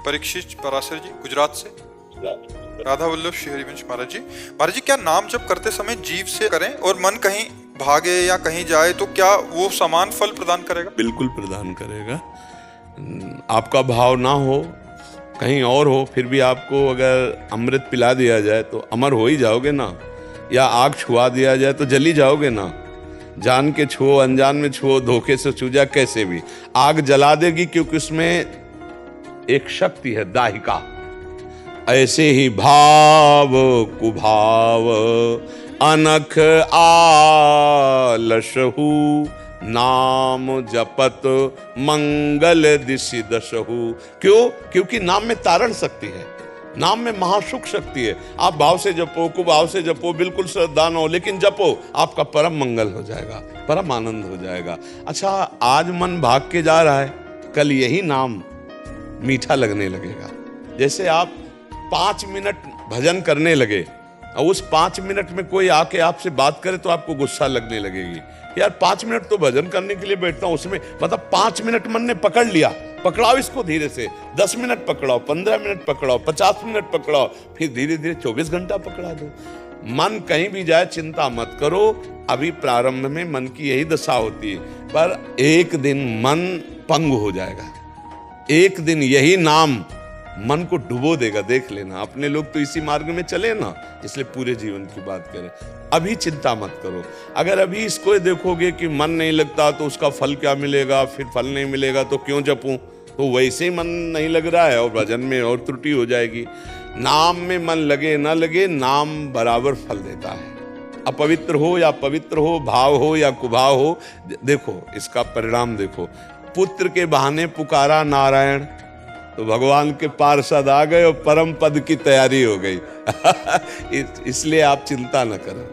परीक्षित पराशर जी गुजरात से। राधा वल्लभ श्री हरिवंश महाराज जी क्या नाम जप करते समय जीव से करें और मन कहीं भागे या कहीं जाए तो क्या वो समान फल प्रदान करेगा? बिल्कुल प्रदान करेगा। आपका भाव ना हो, कहीं और हो, फिर भी आपको अगर अमृत पिला दिया जाए तो अमर हो ही जाओगे ना, या आग छुआ दिया जाए तो जली जाओगे ना। जान के छुओ, अनजान में छुओ, धोखे से छू जा, कैसे भी आग जला देगी, क्योंकि उसमें एक शक्ति है, दाहिका। ऐसे ही भाव कुभाव अनख आलसहु, नाम जपत मंगल दिशि दशहु। क्यों? क्योंकि नाम में तारण शक्ति है, नाम में महासुख शक्ति है। आप भाव से जपो, कुभाव से जपो, बिल्कुल श्रद्धा न हो, लेकिन जपो, आपका परम मंगल हो जाएगा, परम आनंद हो जाएगा। अच्छा, आज मन भाग के जा रहा है, कल यही नाम मीठा लगने लगेगा। जैसे आप 5 मिनट भजन करने लगे और उस 5 मिनट में कोई आके आपसे बात करे तो आपको गुस्सा लगने लगेगी। यार 5 मिनट तो भजन करने के लिए बैठता हूं, उसमें मतलब 5 मिनट मन ने पकड़ लिया, पकड़ाओ इसको धीरे से। 10 मिनट पकड़ाओ, 15 मिनट पकड़ाओ, 50 मिनट पकड़ाओ, फिर धीरे धीरे 24 घंटा पकड़ा दो। मन कहीं भी जाए चिंता मत करो, अभी प्रारंभ में मन की यही दशा होती है, पर एक दिन मन पंग हो जाएगा, एक दिन यही नाम मन को डुबो देगा। देख लेना, अपने लोग तो इसी मार्ग में चले ना, इसलिए पूरे जीवन की बात करें। अभी चिंता मत करो। अगर अभी इसको देखोगे कि मन नहीं लगता तो उसका फल क्या मिलेगा, फिर फल नहीं मिलेगा तो क्यों जपूं, तो वैसे ही मन नहीं लग रहा है और भजन में और त्रुटि हो जाएगी। नाम में मन लगे ना लगे, नाम बराबर फल देता है। अपवित्र हो या पवित्र हो, भाव हो या कुभाव हो, देखो इसका परिणाम देखो। पुत्र के बहाने पुकारा नारायण तो भगवान के पार्षद आ गए और परम पद की तैयारी हो गई। इसलिए आप चिंता न करो।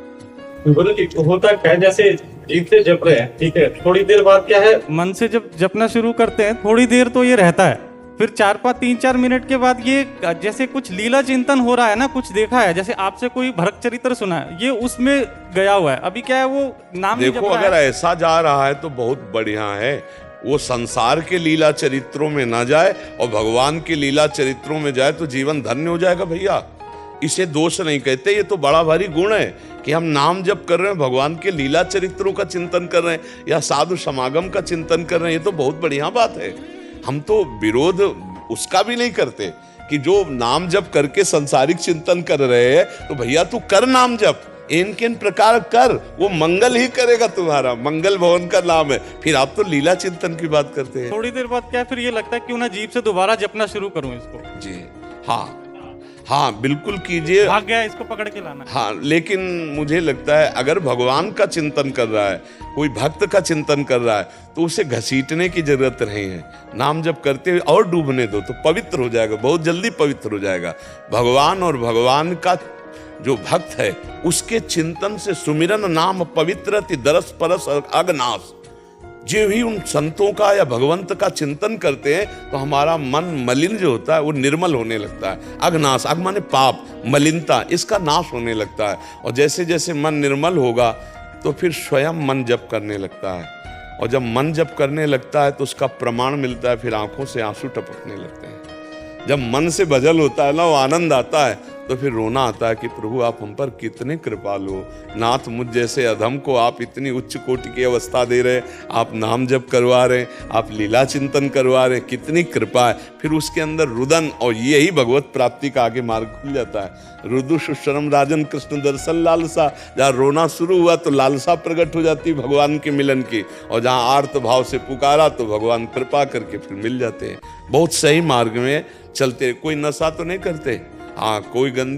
बोलो कि होता क्या है, जैसे जीव से जप रहे हैं, ठीक है, थोड़ी देर बाद क्या है, मन से जब जपना शुरू करते हैं थोड़ी देर तो ये रहता है, फिर 3-4 मिनट के बाद ये जैसे कुछ लीला चिंतन हो रहा है ना, कुछ देखा है, जैसे आपसे कोई भरत चरित्र सुना है, ये उसमें गया हुआ है। अभी क्या है, वो नाम देखो, अगर ऐसा जा रहा है तो बहुत बढ़िया है। वो संसार के लीला चरित्रों में ना जाए और भगवान के लीला चरित्रों में जाए तो जीवन धन्य हो जाएगा भैया। इसे दोष नहीं कहते, ये तो बड़ा भारी गुण है कि हम नाम जप कर रहे हैं, भगवान के लीला चरित्रों का चिंतन कर रहे हैं या साधु समागम का चिंतन कर रहे हैं, ये तो बहुत बढ़िया बात है। हम तो विरोध उसका भी नहीं करते कि जो नाम जप करके संसारिक चिंतन कर रहे हैं, तो भैया तू कर नाम जप, इन प्रकार कर, वो मंगल ही करेगा तुम्हारा। मंगल भवन का नाम है। फिर आप तो लीला चिंतन की बात करते हैं। थोड़ी देर बाद क्या फिर ये लगता है क्यों ना जीव से दोबारा जपना शुरू करूं इसको। जी हाँ, बिल्कुल कीजिए। भाग गया, इसको पकड़ के लाना। हाँ, लेकिन मुझे लगता है अगर भगवान का चिंतन कर रहा है, कोई भक्त का चिंतन कर रहा है, तो उसे घसीटने की जरूरत नहीं है। नाम जप करते हुए और डूबने दो तो पवित्र हो जाएगा, बहुत जल्दी पवित्र हो जाएगा। भगवान और भगवान का जो भक्त है उसके चिंतन से सुमिरन नाम पवित्रति दरस परस अगनाश। जो भी उन संतों का या भगवंत का चिंतन करते हैं तो हमारा मन मलिन जो होता है वो निर्मल होने लगता है। अगनाश, अग माने पाप, मलिनता, इसका नाश होने लगता है। और जैसे जैसे मन निर्मल होगा तो फिर स्वयं मन जप करने लगता है, और जब मन जप करने लगता है तो उसका प्रमाण मिलता है, फिर आंखों से आंसू टपकने लगते हैं। जब मन से भजन होता है ना, वो आनंद आता है, तो फिर रोना आता है कि प्रभु आप हम पर कितने कृपालु हो। नाथ, मुझ जैसे अधम को आप इतनी उच्च कोटि की अवस्था दे रहे, आप नाम जप करवा रहे, आप लीला चिंतन करवा रहे, कितनी कृपा है। फिर उसके अंदर रुदन, और यही भगवत प्राप्ति का आगे मार्ग खुल जाता है। रुदु सुशरम राजन कृष्ण दर्शन लालसा। जहाँ रोना शुरू हुआ तो लालसा प्रकट हो जाती भगवान के मिलन की, और जहाँ आर्त भाव से पुकारा तो भगवान कृपा करके फिर मिल जाते हैं। बहुत सही मार्ग में चलते, कोई नशा तो नहीं करते, हाँ, कोई गंदी